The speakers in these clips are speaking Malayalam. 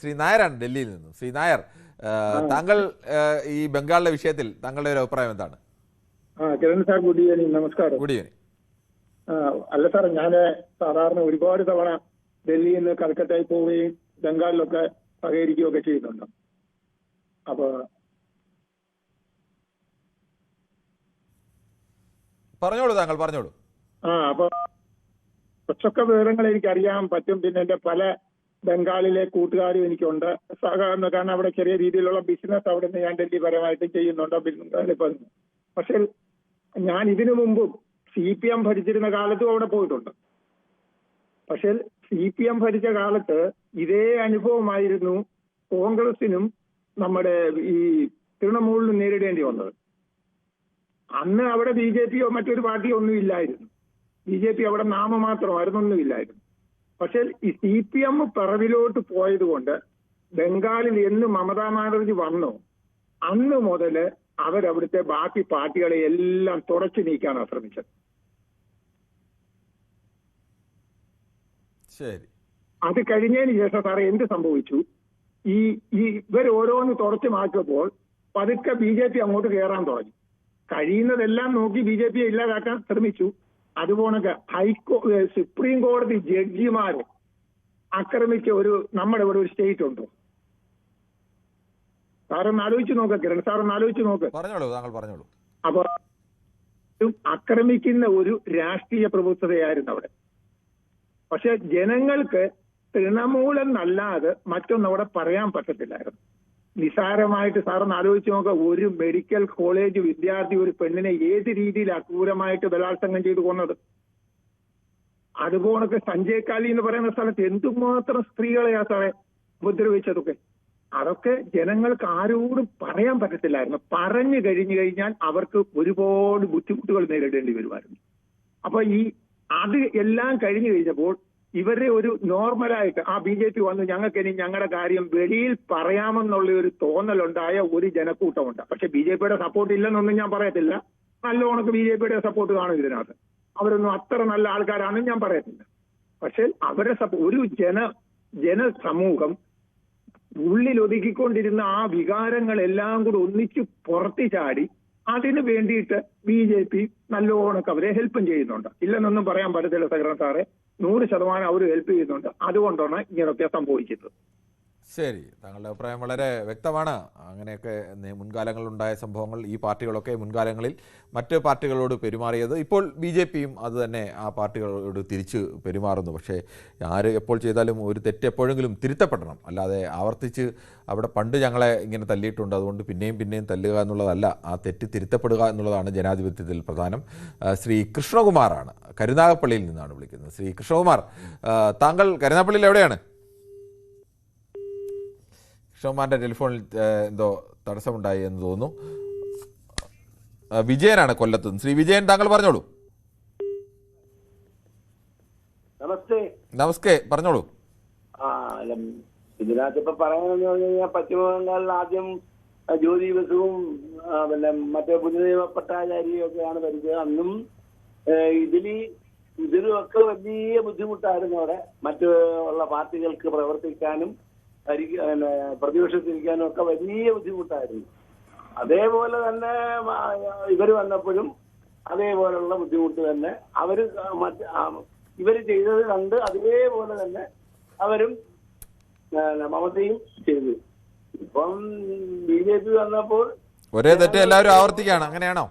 ശ്രീ നായരാണ് ഡൽഹിയിൽ നിന്നും. ശ്രീ നായർ, താങ്കൾ ഈ ബംഗാളിലെ വിഷയത്തിൽ താങ്കളുടെ ഒരു അഭിപ്രായം എന്താണ്? Kiran sir, good evening. നമസ്കാരം. Good evening. അല്ല സാർ, ഞാൻ സാധാരണ ഒരുപാട് തവണ ഡൽഹിയിൽ നിന്ന് കൽക്കട്ടയിൽ പോവുകയും ബംഗാളിലൊക്കെ സഹകരിക്കുകയൊക്കെ ചെയ്യുന്നുണ്ട്. അപ്പൊ പറഞ്ഞോളൂ, താങ്കൾ പറഞ്ഞോളൂ. അപ്പൊ കുറച്ചൊക്കെ വിവരങ്ങൾ എനിക്ക് അറിയാൻ പറ്റും. പിന്നെ എന്റെ പല ബംഗാളിലെ കൂട്ടുകാരും എനിക്കുണ്ട്. കാരണം അവിടെ ചെറിയ രീതിയിലുള്ള ബിസിനസ് അവിടെ നിന്ന് ഞാൻ ഡൽഹി പരമായിട്ടും ചെയ്യുന്നുണ്ട്. പക്ഷെ ഞാൻ ഇതിനു മുമ്പും CPM ഭരിച്ചിരുന്ന കാലത്തും അവിടെ പോയിട്ടുണ്ട്. പക്ഷെ CPM ഭരിച്ച കാലത്ത് ഇതേ അനുഭവമായിരുന്നു കോൺഗ്രസിനും നമ്മുടെ ഈ തൃണമൂലിനും നേരിടേണ്ടി വന്നത്. അന്ന് അവിടെ BJP മറ്റൊരു പാർട്ടിയോ ഒന്നും ഇല്ലായിരുന്നു. BJP അവിടെ നാമമാത്രമായിരുന്നു, ഒന്നുമില്ലായിരുന്നു. പക്ഷെ ഈ CPM പിറവിലോട്ട് പോയത് കൊണ്ട് ബംഗാളിൽ എന്ന് മമതാ ബാനർജി വന്നോ അന്ന് മുതല് അവരവിടുത്തെ ബാക്കി പാർട്ടികളെ എല്ലാം തുടച്ചു നീക്കാനാണ് ശ്രമിച്ചത്. ശരി. അത് കഴിഞ്ഞതിന് ശേഷം സാറേ എന്ത് സംഭവിച്ചു? ഇവർ ഓരോന്ന് തുടച്ചു മാറ്റിയപ്പോൾ പതുക്കെ BJP അങ്ങോട്ട് കയറാൻ തുടങ്ങി. കഴിയുന്നതെല്ലാം നോക്കി BJP ഇല്ലാതാക്കാൻ ശ്രമിച്ചു. അതുപോലെ സുപ്രീം കോടതി ജഡ്ജിമാരെ ആക്രമിച്ച നമ്മുടെ ഇവിടെ ഒരു സ്റ്റേറ്റ് ഉണ്ടോ? സാറൊന്ന് ആലോചിച്ച് നോക്ക്, കിരൺ സാറൊന്ന് ആലോചിച്ച് നോക്ക്. പറഞ്ഞോളൂ. അപ്പൊ ആക്രമിക്കുന്ന ഒരു രാഷ്ട്രീയ പ്രബുദ്ധതയായിരുന്നു അവിടെ. പക്ഷെ ജനങ്ങൾക്ക് തൃണമൂലെന്നല്ലാതെ മറ്റൊന്നും അവിടെ പറയാൻ പറ്റത്തില്ലായിരുന്നു. നിസാരമായിട്ട് സാറൊന്ന് ആലോചിച്ച് നോക്കുക, ഒരു മെഡിക്കൽ കോളേജ് വിദ്യാർത്ഥി ഒരു പെണ്ണിനെ ഏത് രീതിയിൽ അക്രൂരമായിട്ട് ബലാത്സംഗം ചെയ്തു കൊന്നത്. അതുപോലൊക്കെ സഞ്ജയ് കാലി എന്ന് പറയുന്ന സ്ഥലത്ത് എന്തുമാത്രം സ്ത്രീകളെയാ സാറേ ഉപദ്രവിച്ചതൊക്കെ. അതൊക്കെ ജനങ്ങൾക്ക് ആരോടും പറയാൻ പറ്റത്തില്ലായിരുന്നു. പറഞ്ഞു കഴിഞ്ഞാൽ അവർക്ക് ഒരുപാട് ബുദ്ധിമുട്ടുകൾ നേരിടേണ്ടി വരുമായിരുന്നു. അപ്പൊ അത് എല്ലാം കഴിഞ്ഞു കഴിഞ്ഞപ്പോൾ ഇവരെ ഒരു നോർമലായിട്ട് BJP വന്നു ഞങ്ങൾക്ക് ഇനി ഞങ്ങളുടെ കാര്യം വെളിയിൽ പറയാമെന്നുള്ള ഒരു തോന്നലുണ്ടായ ഒരു ജനക്കൂട്ടമുണ്ട്. പക്ഷെ BJPയുടെ സപ്പോർട്ട് ഇല്ലെന്നൊന്നും ഞാൻ പറയത്തില്ല. നല്ലോണക്ക് BJPയുടെ സപ്പോർട്ട് കാണും ഇതിനകത്ത്. അവരൊന്നും അത്ര നല്ല ആൾക്കാരാണെന്ന് ഞാൻ പറയത്തില്ല. പക്ഷെ അവരുടെ ഒരു ജനസമൂഹം ഉള്ളിൽ ഒതുക്കിക്കൊണ്ടിരുന്ന ആ വികാരങ്ങളെല്ലാം കൂടി ഒന്നിച്ച് പുറത്തു ചാടി അതിന് വേണ്ടിയിട്ട് BJP നല്ലോണക്ക് അവരെ ഹെൽപ്പും ചെയ്യുന്നുണ്ട്. ഇല്ലെന്നൊന്നും പറയാൻ പറ്റത്തില്ല സെക്രട്ടറി സാറെ. 100% അവർ ഹെൽപ്പ് ചെയ്യുന്നുണ്ട്. അതുകൊണ്ടാണ് ഇങ്ങനെയൊക്കെ സംഭവിച്ചത്. ശരി, താങ്കളുടെ അഭിപ്രായം വളരെ വ്യക്തമാണ്. അങ്ങനെയൊക്കെ മുൻകാലങ്ങളിലുണ്ടായ സംഭവങ്ങൾ, ഈ പാർട്ടികളൊക്കെ മുൻകാലങ്ങളിൽ മറ്റ് പാർട്ടികളോട് പെരുമാറിയത് ഇപ്പോൾ BJPയും അത് തന്നെ ആ പാർട്ടികളോട് തിരിച്ച് പെരുമാറുന്നു. പക്ഷേ ആര് എപ്പോൾ ചെയ്താലും ഒരു തെറ്റ് എപ്പോഴെങ്കിലും തിരുത്തപ്പെടണം. അല്ലാതെ ആവർത്തിച്ച് അവിടെ പണ്ട് ഞങ്ങളെ ഇങ്ങനെ തല്ലിയിട്ടുണ്ട് അതുകൊണ്ട് പിന്നെയും തല്ലുക എന്നുള്ളതല്ല. ആ തെറ്റ് തിരുത്തപ്പെടുക എന്നുള്ളതാണ് ജനാധിപത്യത്തിൽ പ്രധാനം. ശ്രീ കൃഷ്ണകുമാറാണ്, കരുനാഗപ്പള്ളിയിൽ നിന്നാണ് വിളിക്കുന്നത്. ശ്രീ കൃഷ്ണകുമാർ, താങ്കൾ കരുനാഗപ്പള്ളിയിൽ എവിടെയാണ്? കൃഷ്ണകുമാറിൻ്റെ ടെലിഫോണിൽ എന്തോ തടസ്സമുണ്ടായി എന്ന് തോന്നുന്നു. വിജയനാണ് കൊല്ലത്ത്. ശ്രീ വിജയൻ, താങ്കൾ പറഞ്ഞോളൂ. നമസ്തേ, പറഞ്ഞോളൂ. ഇതിനകത്ത് ഇപ്പൊ പറയാനെന്ന് പറഞ്ഞു കഴിഞ്ഞാൽ പശ്ചിമ ബംഗാളിൽ ആദ്യം ജ്യോതി ബസുവും പിന്നെ മറ്റേ പുതുദൈവ പട്ടാചാരിയും ഒക്കെയാണ് ഭരിച്ചത്. അന്നും ഇതിലുമൊക്കെ വലിയ ബുദ്ധിമുട്ടായിരുന്നു അവിടെ മറ്റു ഉള്ള പാർട്ടികൾക്ക് പ്രവർത്തിക്കാനും പ്രതിപക്ഷത്തിരിക്കാനും ഒക്കെ വലിയ ബുദ്ധിമുട്ടായിരുന്നു. അതേപോലെ തന്നെ ഇവർ വന്നപ്പോഴും അതേപോലുള്ള ബുദ്ധിമുട്ട് തന്നെ ഇവര് ചെയ്തത് കണ്ട് അതേപോലെ തന്നെ അവരും മമതയും ചെയ്തു. ഇപ്പം BJP വന്നപ്പോൾ ഒരേ തെറ്റ് എല്ലാവരും ആവർത്തിക്കുകയാണ്, അങ്ങനെയാണോ?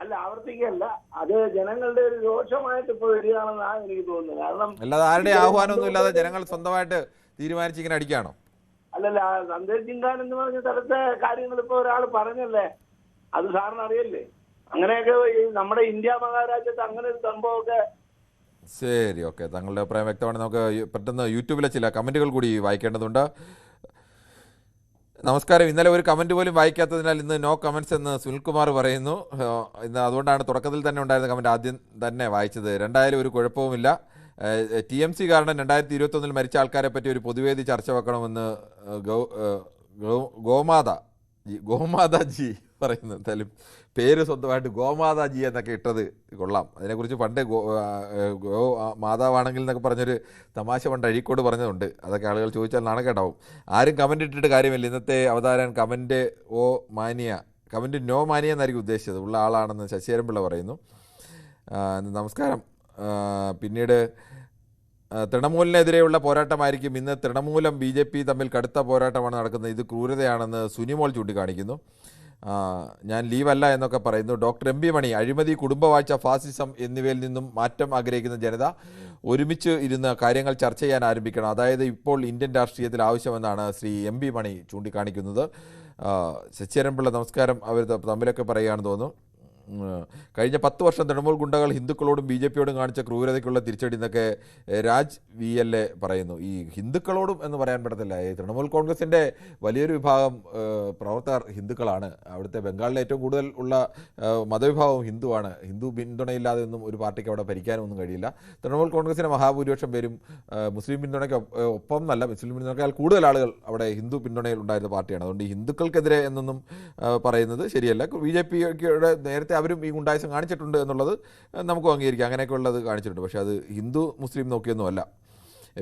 അല്ല, ആവർത്തിക്കല്ല, അത് ജനങ്ങളുടെ ഒരു ദോഷമായിട്ട് ഇപ്പൊ വരികയാണെന്നാണ് എനിക്ക് തോന്നുന്നത്. കാരണം അല്ലാതെ ആരുടെ ആഹ്വാനമൊന്നും ഇല്ലാതെ ജനങ്ങൾ സ്വന്തമായിട്ട് തീരുമാനിച്ച് ഇങ്ങനെ അടിക്കുകയാണോ? അല്ലല്ല, സന്ദേശ് ചിങ്കാൻ എന്ന് പറഞ്ഞ സ്ഥലത്തെ കാര്യങ്ങൾ ഇപ്പൊ ഒരാൾ പറഞ്ഞല്ലേ, അത് സാറിന് അറിയല്ലേ? അങ്ങനെയൊക്കെ നമ്മുടെ ഇന്ത്യ മഹാരാജ്യത്ത് അങ്ങനെ ഒരു സംഭവമൊക്കെ. ശരി, ഓക്കെ, താങ്കളുടെ അഭിപ്രായം വ്യക്തമാണ്. നമുക്ക് പെട്ടെന്ന് യൂട്യൂബിലെ ചില കമൻറ്റുകൾ കൂടി വായിക്കേണ്ടതുണ്ട്. നമസ്കാരം. ഇന്നലെ ഒരു കമൻറ്റ് പോലും വായിക്കാത്തതിനാൽ ഇന്ന് നോ കമൻറ്റ്സ് എന്ന് സുനിൽകുമാർ പറയുന്നു. ഇന്ന് അതുകൊണ്ടാണ് തുടക്കത്തിൽ തന്നെ ഉണ്ടായിരുന്ന കമൻറ്റ് ആദ്യം തന്നെ വായിച്ചത്. രണ്ടായാലും ഒരു കുഴപ്പവുമില്ല. TMC കാരണം 2021 മരിച്ച ആൾക്കാരെ പറ്റി ഒരു പൊതുവേദി ചർച്ച വെക്കണമെന്ന് ഗോമാതാജി പറയുന്നു. എന്തായാലും പേര് സ്വന്തമായിട്ട് ഗോമാതാജി എന്നൊക്കെ ഇട്ടത് കൊള്ളാം. അതിനെക്കുറിച്ച് പണ്ട് ഗോ മാതാവാണെങ്കിൽ എന്നൊക്കെ പറഞ്ഞൊരു തമാശ പണ്ട് അഴീക്കോട് പറഞ്ഞതുണ്ട്. അതൊക്കെ ആളുകൾ ചോദിച്ചാൽ നാണക്കേടാവും. ആരും കമൻറ്റ് ഇട്ടിട്ട് കാര്യമില്ല. ഇന്നത്തെ അവതാരം കമൻറ്റ് നോ മാനിയ എന്നായിരിക്കും ഉദ്ദേശിച്ചത്. ഉള്ള ആളാണെന്ന് ശശിധരൻപിള്ള പറയുന്നു. നമസ്കാരം. പിന്നീട് തൃണമൂലിനെതിരെയുള്ള പോരാട്ടമായിരിക്കും ഇന്ന്. തൃണമൂലം BJP തമ്മിൽ കടുത്ത പോരാട്ടമാണ് നടക്കുന്നത്. ഇത് ക്രൂരതയാണെന്ന് സുനിമോൾ ചൂണ്ടിക്കാണിക്കുന്നു. ഞാൻ ലീവല്ല എന്നൊക്കെ പറയുന്നു. ഡോക്ടർ MB മണി, അഴിമതി, കുടുംബവാഴ്ച, ഫാസിസം എന്നിവയിൽ നിന്നും മാറ്റം ആഗ്രഹിക്കുന്ന ജനത ഒരുമിച്ച് ഇരുന്ന് കാര്യങ്ങൾ ചർച്ച ചെയ്യാൻ ആരംഭിക്കണം. അതായത് ഇപ്പോൾ ഇന്ത്യൻ രാഷ്ട്രീയത്തിൽ ആവശ്യമെന്നാണ് ശ്രീ MB മണി ചൂണ്ടിക്കാണിക്കുന്നത്. ശശിധരൻപിള്ള നമസ്കാരം. അവർ തമ്മിലൊക്കെ പറയുകയാണെന്ന് തോന്നുന്നു. കഴിഞ്ഞ 10 വർഷം തൃണമൂൽ ഗുണ്ടകൾ ഹിന്ദുക്കളോടും BJPയോടും കാണിച്ച ക്രൂരതയ്ക്കുള്ള തിരിച്ചടി എന്നൊക്കെ രാജ് VLA പറയുന്നു. ഈ ഹിന്ദുക്കളോടും എന്ന് പറയാൻ പറ്റത്തില്ല. ഈ തൃണമൂൽ കോൺഗ്രസിൻ്റെ വലിയൊരു വിഭാഗം പ്രവർത്തകർ ഹിന്ദുക്കളാണ്. അവിടുത്തെ ബംഗാളിലെ ഏറ്റവും കൂടുതൽ ഉള്ള മതവിഭാഗവും ഹിന്ദുവാണ്. ഹിന്ദു പിന്തുണയില്ലാതെ ഒന്നും ഒരു പാർട്ടിക്ക് അവിടെ ഭരിക്കാനൊന്നും കഴിയില്ല. തൃണമൂൽ കോൺഗ്രസിൻ്റെ മഹാഭൂരിപക്ഷം പേരും മുസ്ലിം പിന്തുണയ്ക്ക് ഒപ്പം എന്നല്ല, മുസ്ലിം പിന്തുണയ്ക്കാൾ കൂടുതൽ ആളുകൾ അവിടെ ഹിന്ദു പിന്തുണയിൽ ഉണ്ടായിരുന്ന പാർട്ടിയാണ്. അതുകൊണ്ട് ഈ ഹിന്ദുക്കൾക്കെതിരെ എന്നൊന്നും പറയുന്നത് ശരിയല്ല. BJPയുടെ നേരത്തെ അവരും ഈ ഗുണ്ടായുസം കാണിച്ചിട്ടുണ്ട് എന്നുള്ളത് നമുക്ക് അംഗീകരിക്കാം. അങ്ങനെയൊക്കെ ഉള്ളത് കാണിച്ചിട്ടുണ്ട്. പക്ഷേ അത് ഹിന്ദു മുസ്ലിം നോക്കിയൊന്നുമല്ല.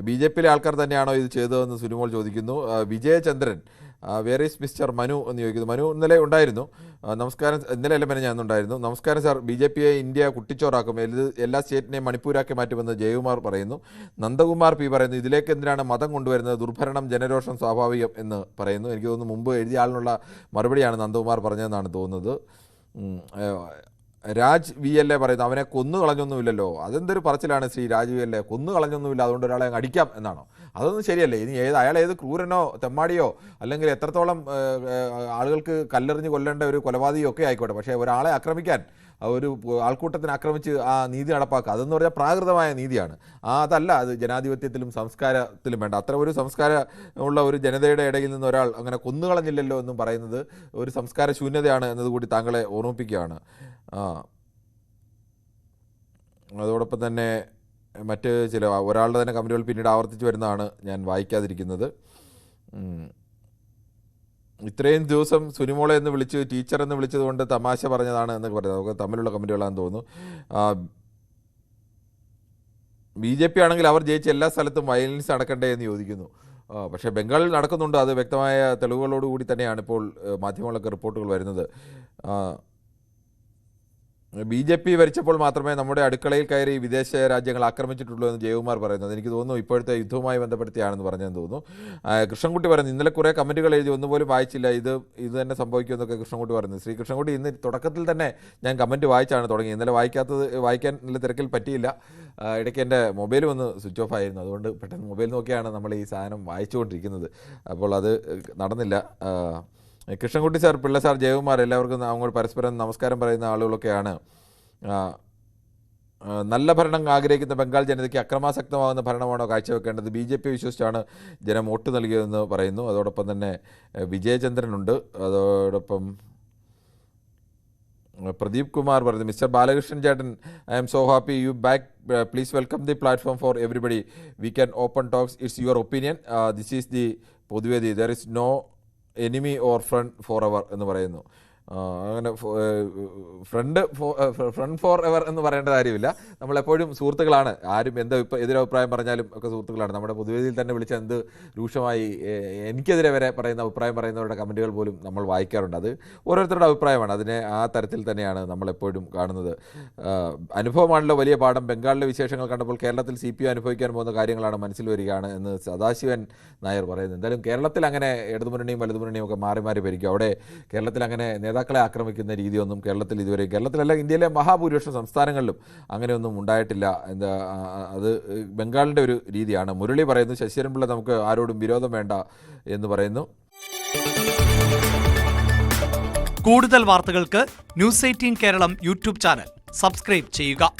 BJPയിലെ ആൾക്കാർ തന്നെയാണോ ഇത് ചെയ്തതെന്ന് സുനിമോൾ ചോദിക്കുന്നു. Vijayachandran, where is mister Manu എന്ന് ചോദിക്കുന്നു. മനു ഇന്നലെ ഉണ്ടായിരുന്നു. നമസ്കാരം. ഇന്നലെ അല്ല പിന്നെ ഞാൻ ഉണ്ടായിരുന്നു. നമസ്കാരം സാർ. BJPയെ ഇന്ത്യ കുട്ടിച്ചോറാക്കും, എല്ലാ സ്റ്റേറ്റിനെയും മണിപ്പൂരാക്കി മാറ്റുമെന്ന് ജയകുമാർ പറയുന്നു. നന്ദകുമാർ P പറയുന്നു, ഇതിലേക്ക് എന്തിനാണ് മതം കൊണ്ടുവരുന്നത്? ദുർഭരണം, ജനരോഷം സ്വാഭാവികം എന്ന് പറയുന്നു. എനിക്ക് തോന്നുന്നു മുമ്പ് എഴുതിയ ആളിനുള്ള മറുപടിയാണ് നന്ദകുമാർ പറഞ്ഞതെന്നാണ് തോന്നുന്നത്. രാജ് VLA പറയുന്നു, അവനെ കൊന്നു കളഞ്ഞൊന്നുമില്ലല്ലോ. അതെന്തൊരു പറച്ചിലാണ് ശ്രീ രാജ് VLA. കൊന്നു കളഞ്ഞൊന്നുമില്ല, അതുകൊണ്ട് ഒരാളെ അടിക്കാം എന്നാണോ? അതൊന്നും ശരിയല്ലേ. ഇനി അയാൾ ഏത് ക്രൂരനോ തെമ്മാടിയോ അല്ലെങ്കിൽ എത്രത്തോളം ആളുകൾക്ക് കല്ലെറിഞ്ഞ് കൊല്ലേണ്ട ഒരു കൊലപാതകയോ ഒക്കെ ആയിക്കോട്ടെ, പക്ഷേ ഒരാളെ ആക്രമിക്കാൻ, ഒരു ആൾക്കൂട്ടത്തിന് ആക്രമിച്ച് ആ നീതി നടപ്പാക്കുക, അതെന്ന് പറഞ്ഞാൽ പ്രാകൃതമായ നീതിയാണ്. അതല്ല അത് ജനാധിപത്യത്തിലും സംസ്കാരത്തിലും വേണ്ട. അത്ര ഒരു സംസ്കാരം ഉള്ള ഒരു ജനതയുടെ ഇടയിൽ നിന്ന് ഒരാൾ അങ്ങനെ കൊന്നുകളഞ്ഞില്ലല്ലോ എന്നും പറയുന്നത് ഒരു സംസ്കാര ശൂന്യതയാണ് എന്നതുകൂടി താങ്കളെ ഓർമ്മിപ്പിക്കുകയാണ്. അതോടൊപ്പം തന്നെ മറ്റ് ഒരാളുടെ തന്നെ കമൻറ്റുകൾ പിന്നീട് ആവർത്തിച്ച് വരുന്നതാണ് ഞാൻ വായിക്കാതിരിക്കുന്നത്. ഇത്രയും ദിവസം സുനിമോളെ എന്ന് വിളിച്ച് ടീച്ചർ എന്ന് വിളിച്ചതുകൊണ്ട് തമാശ പറഞ്ഞതാണ് എന്നൊക്കെ പറയുന്നത് നമുക്ക് തമ്മിലുള്ള കമൻറ്റുകളാണെന്ന് തോന്നുന്നു. BJP ആണെങ്കിൽ അവർ ജയിച്ച എല്ലാ സ്ഥലത്തും വയലൻസ് നടക്കണ്ടേ എന്ന് ചോദിക്കുന്നു. പക്ഷേ ബംഗാളിൽ നടക്കുന്നുണ്ട്. അത് വ്യക്തമായ തെളിവുകളോടുകൂടി തന്നെയാണ് ഇപ്പോൾ മാധ്യമങ്ങളൊക്കെ റിപ്പോർട്ടുകൾ വരുന്നത്. BJP ഭരിച്ചപ്പോൾ മാത്രമേ നമ്മുടെ അടുക്കളയിൽ കയറി വിദേശ രാജ്യങ്ങൾ ആക്രമിച്ചിട്ടുള്ളൂ എന്ന് ജയകുമാർ പറയുന്നത്. എനിക്ക് തോന്നുന്നു ഇപ്പോഴത്തെ യുദ്ധവുമായി ബന്ധപ്പെടുത്തിയാണെന്ന് പറഞ്ഞെന്ന് തോന്നുന്നു. കൃഷ്ണൻകുട്ടി പറയുന്നു, ഇന്നലെ കുറേ കമൻറ്റുകൾ എഴുതി, ഒന്നുപോലും വായിച്ചില്ല, ഇത് തന്നെ സംഭവിക്കുമെന്നൊക്കെ കൃഷ്ണൻകുട്ടി പറയുന്നു. ശ്രീ കൃഷ്ണൻകുട്ടി, ഇന്ന് തുടക്കത്തിൽ തന്നെ ഞാൻ കമൻറ്റ് വായിച്ചാണ് തുടങ്ങി. ഇന്നലെ വായിക്കാൻ ഇന്നലെ തിരക്കിൽ പറ്റിയില്ല. ഇടയ്ക്ക് എൻ്റെ മൊബൈൽ ഒന്ന് സ്വിച്ച് ഓഫ് ആയിരുന്നു. അതുകൊണ്ട് പെട്ടെന്ന് മൊബൈൽ നോക്കിയാണ് നമ്മൾ ഈ സാധനം വായിച്ചുകൊണ്ടിരിക്കുന്നത്. അപ്പോൾ അത് നടന്നില്ല. കൃഷ്ണൻകുട്ടി സാർ, പിള്ള സാർ, ജയകുമാർ, എല്ലാവർക്കും അങ്ങോട്ട് പരസ്പരം നമസ്കാരം പറയുന്ന ആളുകളൊക്കെയാണ്. നല്ല ഭരണം ആഗ്രഹിക്കുന്ന ബംഗാൾ ജനതയ്ക്ക് അക്രമാസക്തമാകുന്ന ഭരണമാണോ കാഴ്ചവെക്കേണ്ടത്? BJP വിശ്വസിച്ചാണ് ജനം വോട്ട് നൽകിയതെന്ന് പറയുന്നു. അതോടൊപ്പം തന്നെ വിജയചന്ദ്രനുണ്ട്. അതോടൊപ്പം പ്രദീപ് കുമാർ പറയുന്നു, മിസ്റ്റർ ബാലകൃഷ്ണൻ ചേട്ടൻ, I'm so happy you back. Please welcome the platform for everybody. We can open talks. It's your opinion. This is the പൊതുവേദി. There is no enemy or friend forever എന്ന് പറയുന്നു. അങ്ങനെ ഫ്രണ്ട് ഫോർ എവർ എന്ന് പറയേണ്ട കാര്യമില്ല. നമ്മളെപ്പോഴും സുഹൃത്തുക്കളാണ്. ആരും എതിരഭിപ്രായം പറഞ്ഞാലും ഒക്കെ സുഹൃത്തുക്കളാണ്. നമ്മുടെ പൊതുവേദിയിൽ തന്നെ വിളിച്ച എന്ത് രൂക്ഷമായി എനിക്കെതിരെ വരെ പറയുന്ന അഭിപ്രായം പറയുന്നവരുടെ കമൻറ്റുകൾ പോലും നമ്മൾ വായിക്കാറുണ്ട്. അത് ഓരോരുത്തരുടെ അഭിപ്രായമാണ്. അതിനെ ആ തരത്തിൽ തന്നെയാണ് നമ്മളെപ്പോഴും കാണുന്നത്. അനുഭവമാണല്ലോ വലിയ പാഠം. ബംഗാളിലെ വിശേഷങ്ങൾ കണ്ടപ്പോൾ കേരളത്തിൽ CPM അനുഭവിക്കാൻ പോകുന്ന കാര്യങ്ങളാണ് മനസ്സിൽ വരികയാണ് എന്ന് സദാശിവൻ നായർ പറയുന്നു. എന്തായാലും കേരളത്തിൽ അങ്ങനെ ഇടതുമുന്നണിയും വലതുമുന്നണിയും ഒക്കെ മാറി മാറി ഭരിക്കും. അവിടെ കേരളത്തിൽ അങ്ങനെ നേതാക്കളെ ആക്രമിക്കുന്ന രീതിയൊന്നും കേരളത്തിലല്ല ഇന്ത്യയിലെ മഹാഭൂരിപക്ഷം സംസ്ഥാനങ്ങളിലും അങ്ങനെയൊന്നും ഉണ്ടായിട്ടില്ല. അത് ബംഗാളിൻ്റെ ഒരു രീതിയാണ്. മുരളി പറയുന്നു, ശശിധരൻപിള്ള നമുക്ക് ആരോടും വിരോധം വേണ്ട എന്ന് പറയുന്നു. കൂടുതൽ വാർത്തകൾക്ക് News 18 Keralam YouTube channel subscribe ചെയ്യുക.